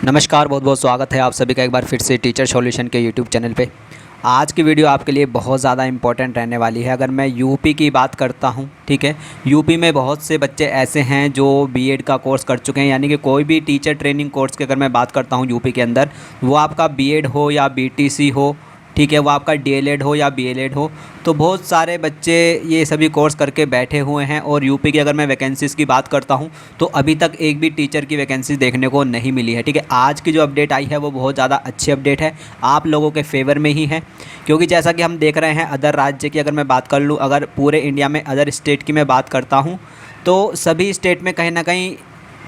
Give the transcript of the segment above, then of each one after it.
नमस्कार, बहुत बहुत स्वागत है आप सभी का एक बार फिर से टीचर सॉल्यूशन के यूट्यूब चैनल पे। आज की वीडियो आपके लिए बहुत ज़्यादा इम्पोर्टेंट रहने वाली है। अगर मैं यूपी की बात करता हूँ, ठीक है, यूपी में बहुत से बच्चे ऐसे हैं जो बीएड का कोर्स कर चुके हैं, यानी कि कोई भी टीचर ट्रेनिंग कोर्स की अगर मैं बात करता हूँ यूपी के अंदर, वो आपका बीएड हो या बीटीसी हो, ठीक है, वो आपका डीएलएड हो या बीएलएड हो, तो बहुत सारे बच्चे ये सभी कोर्स करके बैठे हुए हैं। और यूपी की अगर मैं वैकेंसीज़ की बात करता हूँ तो अभी तक एक भी टीचर की वैकेंसी देखने को नहीं मिली है, ठीक है। आज की जो अपडेट आई है वो बहुत ज़्यादा अच्छी अपडेट है, आप लोगों के फेवर में ही है, क्योंकि जैसा कि हम देख रहे हैं अदर राज्य की अगर मैं बात कर लूँ, अगर पूरे इंडिया में अदर स्टेट की मैं बात करता हूँ तो सभी स्टेट में कहीं ना कहीं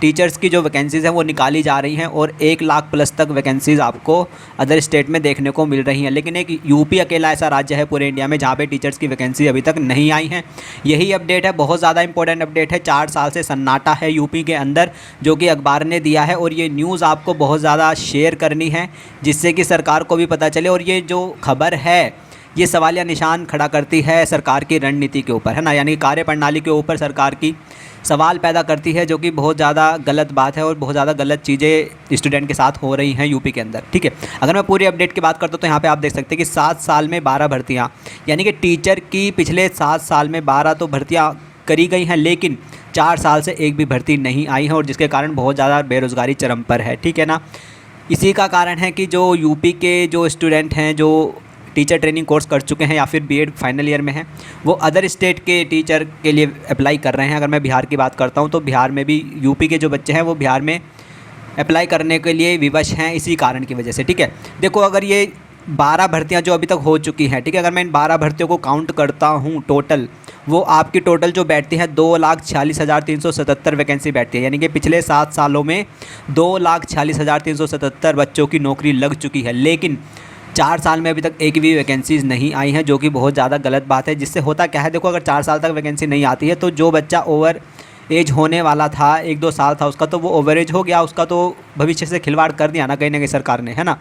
टीचर्स की जो वैकेंसीज़ हैं वो निकाली जा रही हैं और 1 लाख प्लस तक वैकेंसीज़ आपको अदर स्टेट में देखने को मिल रही हैं। लेकिन एक यूपी अकेला ऐसा राज्य है पूरे इंडिया में जहाँ पे टीचर्स की वैकेंसी अभी तक नहीं आई हैं। यही अपडेट है, बहुत ज़्यादा इंपॉर्टेंट अपडेट है। 4 साल से सन्नाटा है यूपी के अंदर, जो कि अखबार ने दिया है, और ये न्यूज़ आपको बहुत ज़्यादा शेयर करनी है जिससे कि सरकार को भी पता चले। और ये जो खबर है ये सवालिया निशान खड़ा करती है सरकार की रणनीति के ऊपर, है ना, यानी कार्यप्रणाली के ऊपर सरकार की सवाल पैदा करती है, जो कि बहुत ज़्यादा गलत बात है और बहुत ज़्यादा गलत चीज़ें स्टूडेंट के साथ हो रही हैं यूपी के अंदर, ठीक है। अगर मैं पूरी अपडेट की बात करता हूँ तो यहाँ पे आप देख सकते हैं कि 7 साल में 12 भर्तियाँ, यानी कि टीचर की पिछले 7 साल में 12 तो भर्तियाँ करी गई हैं, लेकिन 4 साल से एक भी भर्ती नहीं आई है, और जिसके कारण बहुत ज़्यादा बेरोज़गारी चरम पर है, ठीक है ना। इसी का कारण है कि जो यूपी के जो स्टूडेंट हैं जो टीचर ट्रेनिंग कोर्स कर चुके हैं या फिर बीएड फाइनल ईयर में हैं, वो अदर स्टेट के टीचर के लिए अप्लाई कर रहे हैं। अगर मैं बिहार की बात करता हूँ तो बिहार में भी यूपी के जो बच्चे हैं वो बिहार में अप्लाई करने के लिए विवश हैं, इसी कारण की वजह से, ठीक है। देखो, अगर ये 12 भर्तियाँ जो अभी तक हो चुकी हैं, ठीक है, अगर मैं इन 12 भर्तियों को काउंट करता हूँ टोटल, वो आपकी टोटल जो बैठती है 2,46,377 वैकेंसी बैठती है, यानी कि पिछले 7 सालों में 2,46,377 बच्चों की नौकरी लग चुकी है। लेकिन 4 साल में अभी तक एक भी वैकेंसीज़ नहीं आई हैं, जो कि बहुत ज़्यादा गलत बात है। जिससे होता क्या है, देखो, अगर 4 साल तक वैकेंसी नहीं आती है तो जो बच्चा ओवर एज होने वाला था, 1-2 साल था उसका, तो वो ओवर एज हो गया, उसका तो भविष्य से खिलवाड़ कर दिया ना कहीं सरकार ने, है ना।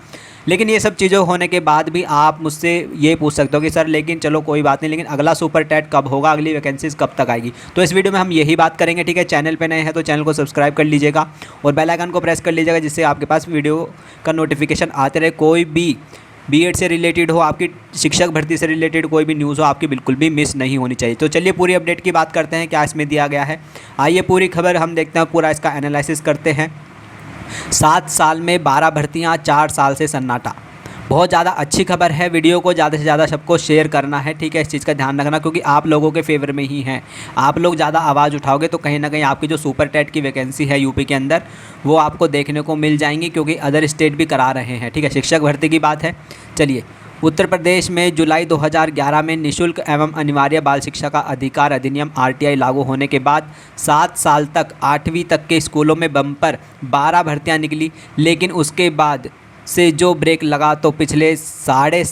लेकिन ये सब चीज़ें होने के बाद भी आप मुझसे ये पूछ सकते हो कि सर लेकिन चलो कोई बात नहीं, लेकिन अगला सुपर टेट कब होगा, अगली वैकेंसीज़ कब तक आएगी। तो इस वीडियो में हम यही बात करेंगे, ठीक है। चैनल पे नए हैं तो चैनल को सब्सक्राइब कर लीजिएगा और बेल आइकन को प्रेस कर लीजिएगा, जिससे आपके पास वीडियो का नोटिफिकेशन आते रहे। कोई भी बीएड से रिलेटेड हो, आपकी शिक्षक भर्ती से रिलेटेड कोई भी न्यूज़ हो, आपकी बिल्कुल भी मिस नहीं होनी चाहिए। तो चलिए पूरी अपडेट की बात करते हैं, क्या इसमें दिया गया है। आइए पूरी खबर हम देखते हैं, पूरा इसका एनालिसिस करते हैं। 7 साल में 12 भर्तियाँ, 4 साल से सन्नाटा, बहुत ज़्यादा अच्छी खबर है। वीडियो को ज़्यादा से ज़्यादा सबको शेयर करना है, ठीक है, इस चीज़ का ध्यान रखना, क्योंकि आप लोगों के फेवर में ही है। आप लोग ज़्यादा आवाज़ उठाओगे तो कहीं ना कहीं आपकी जो सुपर टेट की वैकेंसी है यूपी के अंदर, वो आपको देखने को मिल जाएंगी, क्योंकि अदर स्टेट भी करा रहे हैं, ठीक है। शिक्षक भर्ती की बात है। चलिए, उत्तर प्रदेश में जुलाई 2011 में निःशुल्क एवं अनिवार्य बाल शिक्षा का अधिकार अधिनियम आरटीआई लागू होने के बाद 7 साल तक 8वीं तक के स्कूलों में बम्पर 12 भर्तियाँ निकली। लेकिन उसके बाद से जो ब्रेक लगा तो पिछले साढ़े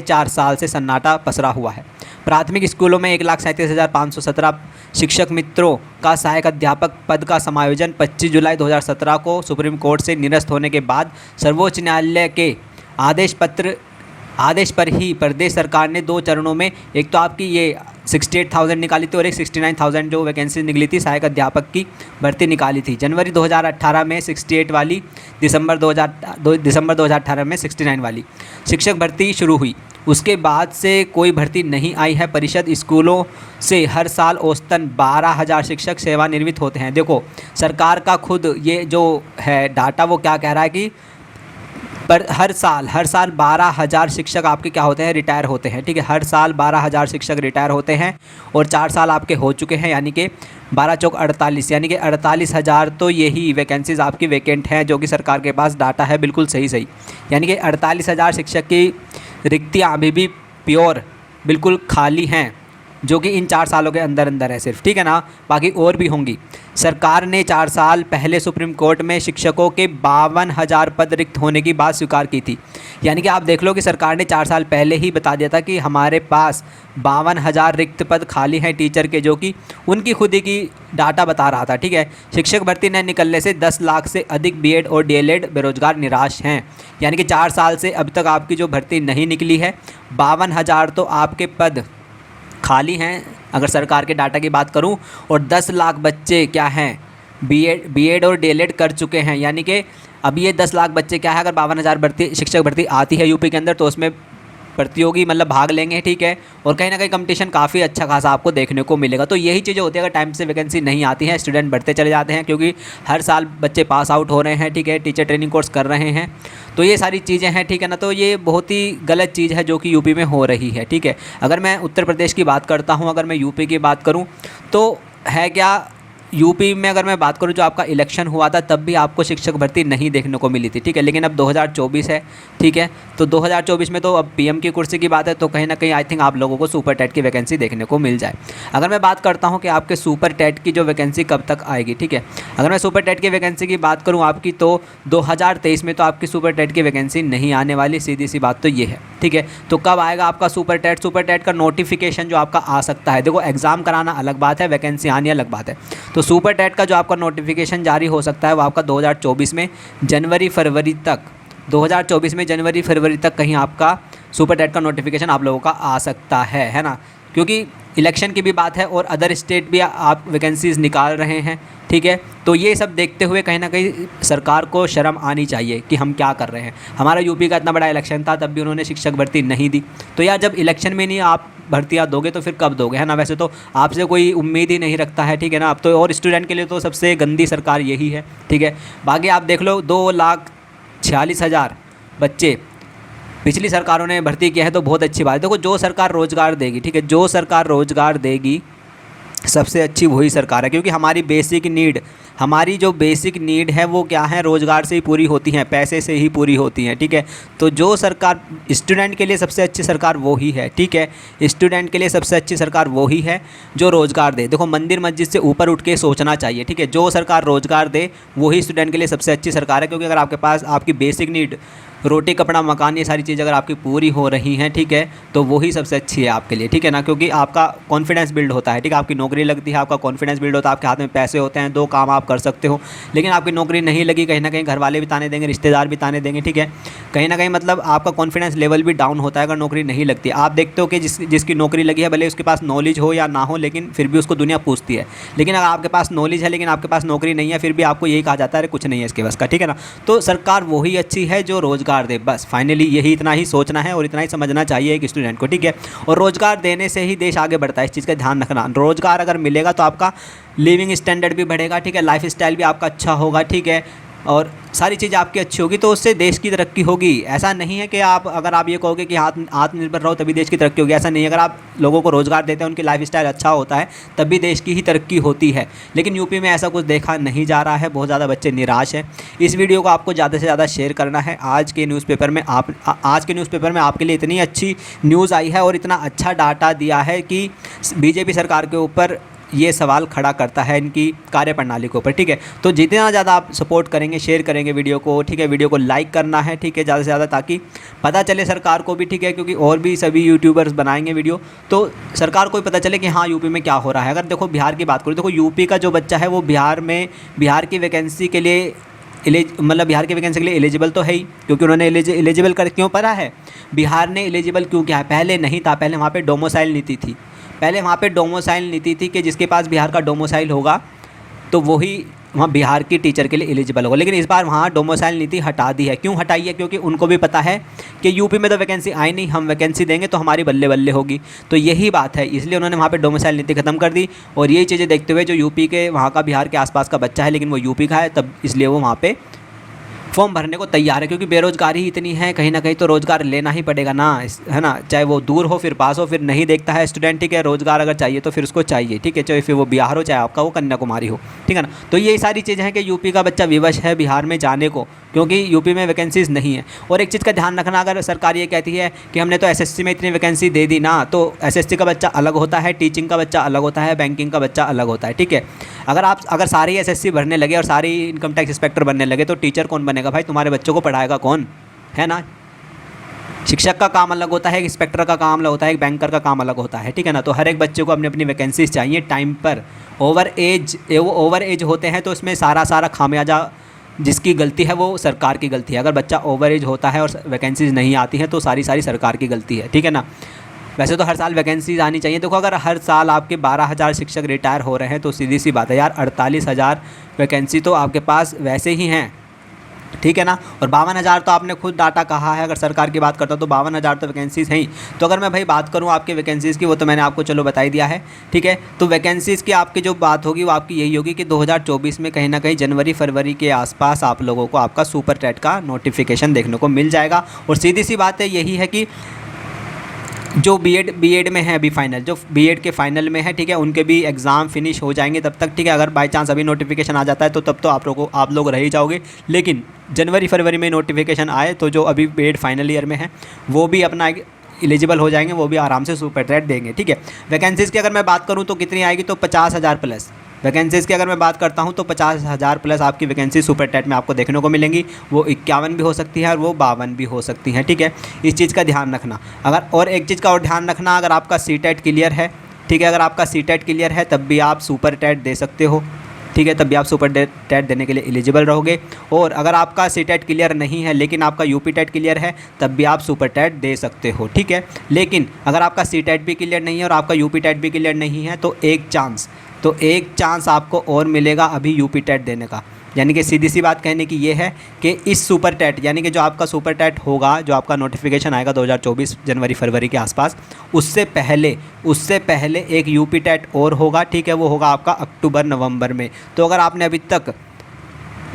4 साल से सन्नाटा पसरा हुआ है। प्राथमिक स्कूलों में 1,37,517 शिक्षक मित्रों का सहायक अध्यापक पद का समायोजन 25 जुलाई 2017 को सुप्रीम कोर्ट से निरस्त होने के बाद सर्वोच्च न्यायालय के आदेश पर ही प्रदेश सरकार ने 2 चरणों में, एक तो आपकी ये 68,000 निकाली थी और एक 69,000 जो वैकेंसी निकली थी सहायक अध्यापक की भर्ती निकाली थी। जनवरी 2018 में 68 वाली, दिसंबर 2018 में 69 वाली शिक्षक भर्ती शुरू हुई। उसके बाद से कोई भर्ती नहीं आई है। परिषद स्कूलों से हर साल औसतन 12,000 शिक्षक सेवानिवृत्त होते हैं। देखो, सरकार का खुद ये जो है डाटा वो क्या कह रहा है कि पर हर साल 12,000 शिक्षक आपके क्या होते हैं, रिटायर होते हैं, ठीक है। हर साल 12,000 शिक्षक रिटायर होते हैं और 4 साल आपके हो चुके हैं, यानी कि 12 चौक 48, यानी कि 48,000 तो यही वैकेंसीज आपकी वैकेंट हैं, जो कि सरकार के पास डाटा है, बिल्कुल सही। यानी कि 48,000 शिक्षक की रिक्तियाँ अभी भी प्योर बिल्कुल खाली हैं, जो कि इन 4 सालों के अंदर है सिर्फ, ठीक है ना। बाकी और भी होंगी। सरकार ने 4 साल पहले सुप्रीम कोर्ट में शिक्षकों के 52,000 पद रिक्त होने की बात स्वीकार की थी। यानी कि आप देख लो कि सरकार ने 4 साल पहले ही बता दिया था कि हमारे पास 52,000 रिक्त पद खाली हैं टीचर के, जो कि उनकी खुद ही की डाटा बता रहा था, ठीक है। शिक्षक भर्ती न निकलने से 10 लाख से अधिक बीएड और डीएलएड बेरोजगार निराश हैं। यानी कि 4 साल से अब तक आपकी जो भर्ती नहीं निकली है, 52,000 तो आपके पद खाली हैं अगर सरकार के डाटा की बात करूं, और 10 लाख बच्चे क्या हैं बीएड और डीएलएड कर चुके हैं। यानी कि अब ये 10 लाख बच्चे क्या है, अगर 52,000 भर्ती शिक्षक भर्ती आती है यूपी के अंदर तो उसमें प्रतियोगी मतलब भाग लेंगे, ठीक है, और कहीं ना कहीं कंपटीशन काफ़ी अच्छा खासा आपको देखने को मिलेगा। तो यही चीज़ें होती है, अगर टाइम से वैकेंसी नहीं आती है स्टूडेंट बढ़ते चले जाते हैं, क्योंकि हर साल बच्चे पास आउट हो रहे हैं, ठीक है, टीचर ट्रेनिंग कोर्स कर रहे हैं, तो ये सारी चीज़ें हैं, ठीक है ना। तो ये बहुत ही गलत चीज़ है जो कि यूपी में हो रही है, ठीक है। अगर मैं उत्तर प्रदेश की बात करता हूँ, अगर मैं यूपी की बात करूँ तो है क्या, यूपी में अगर मैं बात करूं जो आपका इलेक्शन हुआ था तब भी आपको शिक्षक भर्ती नहीं देखने को मिली थी, ठीक है, लेकिन अब 2024 है, ठीक है, तो 2024 में तो अब पीएम की कुर्सी की बात है, तो कहीं ना कहीं आई थिंक आप लोगों को सुपर टेट की वैकेंसी देखने को मिल जाए। अगर मैं बात करता हूं कि आपके सुपर टेट की जो वैकेंसी कब तक आएगी, ठीक है, अगर मैं सुपर टेट की वैकेंसी की बात करूँ आपकी, तो 2023 में तो आपकी सुपर टेट की वैकेंसी नहीं आने वाली, सीधी सी बात तो ये है, ठीक है। तो कब आएगा आपका सुपर टेट? सुपर टेट का नोटिफिकेशन जो आपका आ सकता है, देखो एग्ज़ाम कराना अलग बात है, वैकेंसी आनी अलग बात है। तो सुपर टेट का जो आपका नोटिफिकेशन जारी हो सकता है वो आपका 2024 में जनवरी फरवरी तक, 2024 में जनवरी फरवरी तक कहीं आपका सुपर टेट का नोटिफिकेशन आप लोगों का आ सकता है ना, क्योंकि इलेक्शन की भी बात है और अदर स्टेट भी आप वैकेंसीज़ निकाल रहे हैं, ठीक है। तो ये सब देखते हुए कहीं ना कहीं सरकार को शर्म आनी चाहिए कि हम क्या कर रहे हैं। हमारा यूपी का इतना बड़ा इलेक्शन था, तब भी उन्होंने शिक्षक भर्ती नहीं दी। तो यार जब इलेक्शन में नहीं आप भर्तियाँ दोगे तो फिर कब दोगे, है ना। वैसे तो आपसे कोई उम्मीद ही नहीं रखता है, ठीक है ना। अब तो और स्टूडेंट के लिए तो सबसे गंदी सरकार यही है, ठीक है। बाकी आप देख लो 2,46,000 बच्चे पिछली सरकारों ने भर्ती किया है, तो बहुत अच्छी बात है। देखो जो सरकार रोज़गार देगी, ठीक है, जो सरकार रोज़गार देगी सबसे अच्छी वही सरकार है, क्योंकि हमारी जो बेसिक नीड है वो क्या है, रोज़गार से ही पूरी होती हैं, पैसे से ही पूरी होती हैं, ठीक है। तो जो सरकार स्टूडेंट के लिए सबसे अच्छी सरकार वो ही है, ठीक है, स्टूडेंट के लिए सबसे अच्छी सरकार वो ही है जो रोज़गार दे। देखो मंदिर मस्जिद से ऊपर उठ के सोचना चाहिए, ठीक है, जो सरकार रोज़गार दे वही स्टूडेंट के लिए सबसे अच्छी सरकार है। क्योंकि अगर आपके पास आपकी बेसिक नीड रोटी कपड़ा मकान ये सारी चीज़ें अगर आपकी पूरी हो रही हैं, ठीक है, तो वही सबसे अच्छी है आपके लिए, ठीक है ना। क्योंकि आपका कॉन्फिडेंस बिल्ड होता है, ठीक है, आपकी नौकरी लगती है, आपका कॉन्फिडेंस बिल्ड होता है, आपके हाथ में पैसे होते हैं, 2 काम आप कर सकते हो। लेकिन आपकी नौकरी नहीं लगी, कहीं ना कहीं घर वाले भी ताने देंगे, रिश्तेदार भी ताने देंगे, ठीक है, कहीं ना कहीं मतलब आपका कॉन्फिडेंस लेवल भी डाउन होता है अगर नौकरी नहीं लगती। आप देखते हो कि जिसकी नौकरी लगी है, भले उसके पास नॉलेज हो या ना हो, लेकिन फिर भी उसको दुनिया पूछती है। लेकिन अगर आपके पास नॉलेज है लेकिन आपके पास नौकरी नहीं है, फिर भी आपको यही कहा जाता है कुछ नहीं है इसके बस का, ठीक है ना। तो सरकार वही अच्छी है जो रोज़गार दे, बस फाइनली यही इतना ही सोचना है और इतना ही समझना चाहिए एक स्टूडेंट को, ठीक है। और रोज़गार देने से ही देश आगे बढ़ता है, इस चीज़ का ध्यान रखना। रोज़गार अगर मिलेगा तो आपका लिविंग स्टैंडर्ड भी बढ़ेगा, ठीक है, लाइफ स्टाइल भी आपका अच्छा होगा, ठीक है, और सारी चीज़ें आपकी अच्छी होगी, तो उससे देश की तरक्की होगी। ऐसा नहीं है कि अगर आप ये कहोगे कि आत्मनिर्भर रहो तभी देश की तरक्की होगी, ऐसा नहीं है। अगर आप लोगों को रोज़गार देते हैं, उनकी लाइफ स्टाइल अच्छा होता है, तब भी देश की ही तरक्की होती है। लेकिन यूपी में ऐसा कुछ देखा नहीं जा रहा है, बहुत ज़्यादा बच्चे निराश हैं। इस वीडियो को आपको ज़्यादा से ज़्यादा शेयर करना है। आज के न्यूज़पेपर में आपके लिए इतनी अच्छी न्यूज़ आई है और इतना अच्छा डाटा दिया है कि बीजेपी सरकार के ऊपर ये सवाल खड़ा करता है इनकी कार्यप्रणाली के ऊपर, ठीक है। तो जितना ज़्यादा आप सपोर्ट करेंगे, शेयर करेंगे वीडियो को, ठीक है, वीडियो को लाइक करना है, ठीक है, ज़्यादा से ज़्यादा, ताकि पता चले सरकार को भी, ठीक है, क्योंकि और भी सभी यूट्यूबर्स बनाएंगे वीडियो, तो सरकार को भी पता चले कि हाँ यूपी में क्या हो रहा है। अगर देखो बिहार की बात करूँ, देखो यूपी का जो बच्चा है वो बिहार की वैकेंसी के लिए बिहार की वैकेंसी के लिए एलिजिबल तो है ही, क्योंकि उन्होंने एलिजिबल कर क्यों पड़ा है, बिहार ने एलिजिबल क्यों किया है। पहले नहीं था, पहले वहाँ पे डोमिसाइल नीति थी, पहले वहाँ पे डोमिसाइल नीति थी कि जिसके पास बिहार का डोमिसाइल होगा तो वही वहाँ बिहार की टीचर के लिए एलिजिबल होगा। लेकिन इस बार वहाँ डोमिसाइल नीति हटा दी है। क्यों हटाई है? क्योंकि उनको भी पता है कि यूपी में तो वैकेंसी आई नहीं, हम वैकेंसी देंगे तो हमारी बल्ले बल्ले होगी। तो यही बात है, इसलिए उन्होंने वहाँ पे डोमिसाइल नीति खत्म कर दी। और यही चीज़ें देखते हुए जो यूपी के वहाँ का बिहार के आसपास का बच्चा है लेकिन वो यूपी का है, तब इसलिए वो वहाँ पे फॉर्म भरने को तैयार है, क्योंकि बेरोज़गारी इतनी है, कहीं ना कहीं तो रोज़गार लेना ही पड़ेगा ना, है ना। चाहे वो दूर हो फिर पास हो, फिर नहीं देखता है स्टूडेंट, ठीक है, रोज़गार अगर चाहिए तो फिर उसको चाहिए, ठीक है, चाहे फिर वो बिहार हो चाहे आपका वो कन्याकुमारी हो, ठीक है ना। तो ये सारी चीज़ें हैं कि यूपी का बच्चा विवश है बिहार में जाने को, क्योंकि यूपी में वैकेंसीज़ नहीं है। और एक चीज़ का ध्यान रखना, अगर सरकार ये कहती है कि हमने तो एसएससी में इतनी वैकेंसी दे दी ना, तो एसएससी का बच्चा अलग होता है, टीचिंग का बच्चा अलग होता है, बैंकिंग का बच्चा अलग होता है, ठीक है। अगर सारे एसएससी भरने लगे और सारी इनकम टैक्स इंस्पेक्टर बनने लगे तो टीचर कौन बनेगा भाई? तुम्हारे बच्चों को पढ़ाएगा कौन, है ना। शिक्षक का काम अलग होता है, एक इंस्पेक्टर का काम अलग होता है, एक बैंकर का काम अलग होता है, ठीक है ना। तो हर एक बच्चे को अपनी अपनी वैकेंसीज चाहिए टाइम पर। ओवर एज होते हैं तो इसमें सारा खामियाजा जिसकी गलती है वो सरकार की गलती है। अगर बच्चा ओवर एज होता है और वैकेंसीज नहीं आती हैं तो सारी सरकार की गलती है, ठीक है ना। वैसे तो हर साल वैकेंसीज आनी चाहिए। देखो अगर हर साल आपके 12,000 शिक्षक रिटायर हो रहे हैं तो सीधी सी बात है यार, 48,000 वैकेंसी तो आपके पास वैसे ही हैं, ठीक है ना। और 52,000 तो आपने खुद डाटा कहा है, अगर सरकार की बात करता हूँ तो 52,000 तो वैकेंसीज़ हैं ही। तो अगर मैं भाई बात करूँ आपके वैकेंसीज़ की, वो तो मैंने आपको चलो बता ही दिया है, ठीक है। तो वैकेंसीज़ की आपकी जो बात होगी वो आपकी यही होगी कि 2024 में कहीं ना कहीं जनवरी फरवरी के आसपास आप लोगों को आपका सुपर टेट का नोटिफिकेशन देखने को मिल जाएगा। और सीधी सी बात है यही है कि जो बीएड में है अभी फाइनल, जो बीएड के फाइनल में है, ठीक है, उनके भी एग्ज़ाम फिनिश हो जाएंगे तब तक, ठीक है। अगर बाई चांस अभी नोटिफिकेशन आ जाता है तो तब तो आप लोग रह ही जाओगे, लेकिन जनवरी फरवरी में नोटिफिकेशन आए तो जो अभी बीएड फाइनल ईयर में है वो भी अपना एलिजिबल हो जाएंगे, वो भी आराम से सुपर टेट देंगे, ठीक है। वैकेंसीज़ की अगर मैं बात करूँ तो कितनी आएगी, तो 50,000 प्लस वैकेंसीज़ की अगर मैं बात करता हूँ तो 50,000 प्लस आपकी वैकेंसी सुपर टेट में आपको देखने को मिलेंगी। वो 51 भी हो सकती है और वो 52 भी हो सकती हैं, ठीक है। इस चीज़ का ध्यान रखना। अगर और एक चीज़ का और ध्यान रखना, अगर आपका सीटेट क्लियर है, ठीक है, अगर आपका सीटेट क्लियर है तब भी आप सुपर टेट दे सकते हो, ठीक है, तब भी आप सुपर टेट देने के लिए एलिजिबल रहोगे। और अगर आपका सीटेट क्लियर नहीं है लेकिन आपका यूपी टेट क्लियर है तब भी आप सुपर टेट दे सकते हो, ठीक है। लेकिन अगर आपका सीटेट भी क्लियर नहीं है और आपका यूपी टेट भी क्लियर नहीं है तो एक चांस आपको और मिलेगा अभी यूपी टेट देने का। यानी कि सीधी सी बात कहने की ये है कि इस सुपर टेट, यानी कि जो आपका सुपर टेट होगा, जो आपका नोटिफिकेशन आएगा 2024 जनवरी फरवरी के आसपास, उससे पहले एक यूपी टेट और होगा, ठीक है। वो होगा आपका अक्टूबर नवंबर में। तो अगर आपने अभी तक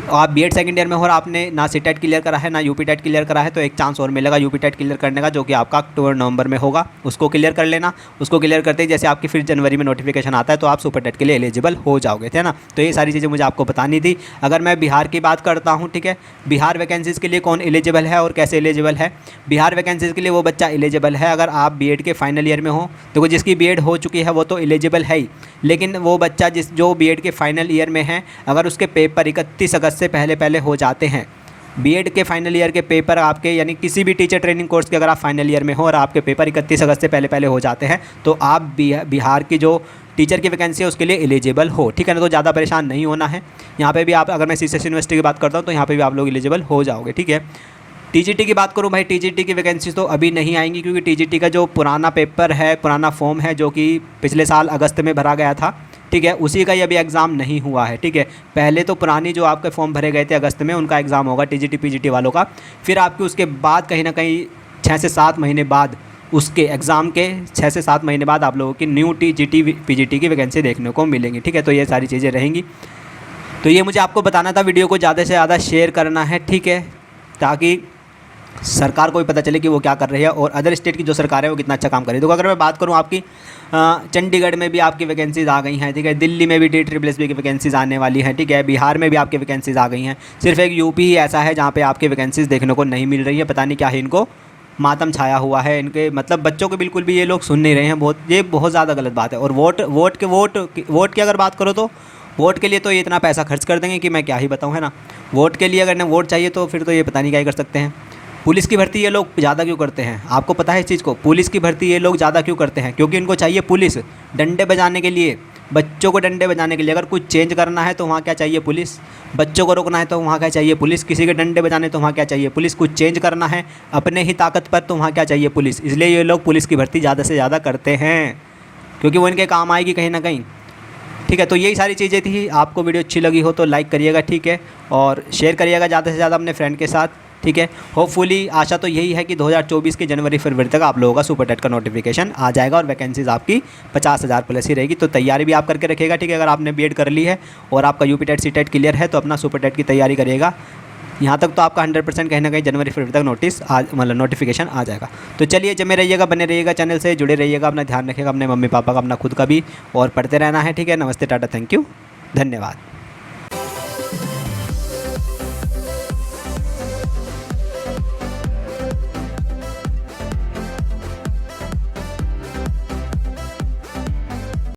आप बीएड सेकंड ईयर में हो और आपने ना सीटेट क्लियर करा है ना यूपी टेट क्लियर करा है तो एक चांस और मिलेगा यूपी टेट क्लियर करने का, जो कि आपका अक्टूबर नवंबर में होगा। उसको क्लियर कर लेना। उसको क्लियर करते ही जैसे आपकी फिर जनवरी में नोटिफिकेशन आता है तो आप सुपर टेट के लिए एलिजिबल हो जाओगे, है ना। तो ये सारी चीज़ें मुझे आपको बतानी थी। अगर मैं बिहार की बात करता हूँ, ठीक है, बिहार वैकेंसीज़ के लिए कौन एलिजिबल है और कैसे एलिजिबल है। बिहार वैकेंसीज़ के लिए वो बच्चा एलिजिबल है अगर आप बीएड के फाइनल ईयर में हो। देखो, जिसकी बीएड हो चुकी है वो तो एलिजिबल है ही, लेकिन वो बच्चा जो बीएड के फाइनल ईयर में है, अगर उसके पेपर 31 अगस्त से पहले हो जाते हैं, बीएड के फाइनल ईयर के पेपर आपके, यानी किसी भी टीचर ट्रेनिंग कोर्स के अगर आप फाइनल ईयर में हो और आपके पेपर 31 अगस्त से पहले हो जाते हैं तो आप बिहार की जो टीचर की वैकेंसी है उसके लिए एलिजिबल हो, ठीक है ना। तो ज़्यादा परेशान नहीं होना है। यहाँ पे भी आप, अगर मैं सीएस यूनिवर्सिटी की बात करता हूँ तो यहाँ पे भी आप लोग एलिजिबल हो जाओगे, ठीक है। टीजीटी की बात करूँ भाई, टीजीटी की वैकेंसी तो अभी नहीं आएंगी क्योंकि टीजीटी का जो पुराना पेपर है, पुराना फॉर्म है जो कि पिछले साल अगस्त में भरा गया था, ठीक है, उसी का ये अभी एग्ज़ाम नहीं हुआ है, ठीक है। पहले तो पुरानी जो आपके फॉर्म भरे गए थे अगस्त में, उनका एग्ज़ाम होगा टीजीटी पीजीटी वालों का। फिर आपकी उसके बाद कहीं ना कहीं 6 से 7 महीने बाद, उसके एग्ज़ाम के 6 से 7 महीने बाद आप लोगों की न्यू टीजीटी पीजीटी की वैकेंसी देखने को मिलेंगी, ठीक है। तो ये सारी चीज़ें रहेंगी। तो ये मुझे आपको बताना था, वीडियो को ज़्यादा से ज़्यादा शेयर करना है, ठीक है, ताकि सरकार को भी पता चले कि वो क्या कर रही है और अदर स्टेट की जो सरकार है वो कितना अच्छा काम कर रही है। तो अगर मैं बात करूँ आपकी चंडीगढ़ में भी आपकी वैकेंसीज़ आ गई हैं, ठीक है, दिल्ली में भी DSSB की वैकेंसीज़ आने वाली हैं, ठीक है, बिहार में भी आपकी वैकेंसीज़ आ गई हैं। सिर्फ एक यूपी ही ऐसा है जहाँ पे आपकी वैकेंसीज़ देखने को नहीं मिल रही है। पता नहीं क्या है, इनको मातम छाया हुआ है, इनके मतलब बच्चों को बिल्कुल भी ये लोग सुन नहीं रहे हैं। ये बहुत ज़्यादा गलत बात है। और वोट की अगर बात करो तो वोट के लिए तो ये इतना पैसा खर्च कर देंगे कि मैं क्या ही बताऊँ, है ना। वोट के लिए अगर इन्हें वोट चाहिए तो फिर तो ये पता नहीं क्या ही कर सकते हैं। पुलिस की भर्ती ये लोग ज़्यादा क्यों करते हैं, आपको पता है इस चीज़ को? पुलिस की भर्ती ये लोग ज़्यादा क्यों करते हैं? क्योंकि इनको चाहिए पुलिस डंडे बजाने के लिए, बच्चों को डंडे बजाने के लिए। अगर कुछ चेंज करना है तो वहाँ क्या चाहिए? पुलिस। बच्चों को रोकना है तो वहाँ क्या चाहिए? पुलिस। किसी के डंडे बजाने तो वहाँ क्या चाहिए? पुलिस। कुछ चेंज करना है अपने ही ताकत पर तो वहाँ क्या चाहिए? पुलिस। इसलिए ये लोग पुलिस की भर्ती ज़्यादा से ज़्यादा करते हैं क्योंकि वो इनके काम आएगी कहीं ना कहीं, ठीक है। तो यही सारी चीज़ें थी। आपको वीडियो अच्छी लगी हो तो लाइक करिएगा, ठीक है, और शेयर करिएगा ज़्यादा से ज़्यादा अपने फ्रेंड के साथ, ठीक है। होपफुली आशा तो यही है कि 2024 के जनवरी फरवरी तक आप लोगों का सुपर टेट का नोटिफिकेशन आ जाएगा और वैकेंसीज़ आपकी 50,000 प्लस ही रहेगी। तो तैयारी भी आप करके रखिएगा, ठीक है। अगर आपने बीएड कर ली है और आपका UP TET C TET clear है तो अपना सुपर टेट की तैयारी करिएगा। यहाँ तक तो आपका 100% कहीं ना कहीं जनवरी फरवरी तक नोटिफिकेशन आ जाएगा। तो चलिए, जमे रहिएगा, बने रहिएगा, चैनल से जुड़े रहिएगा, अपना ध्यान रखिएगा, अपने मम्मी पापा का, अपना खुद का भी, और पढ़ते रहना है, ठीक है। नमस्ते, टाटा, थैंक यू, धन्यवाद।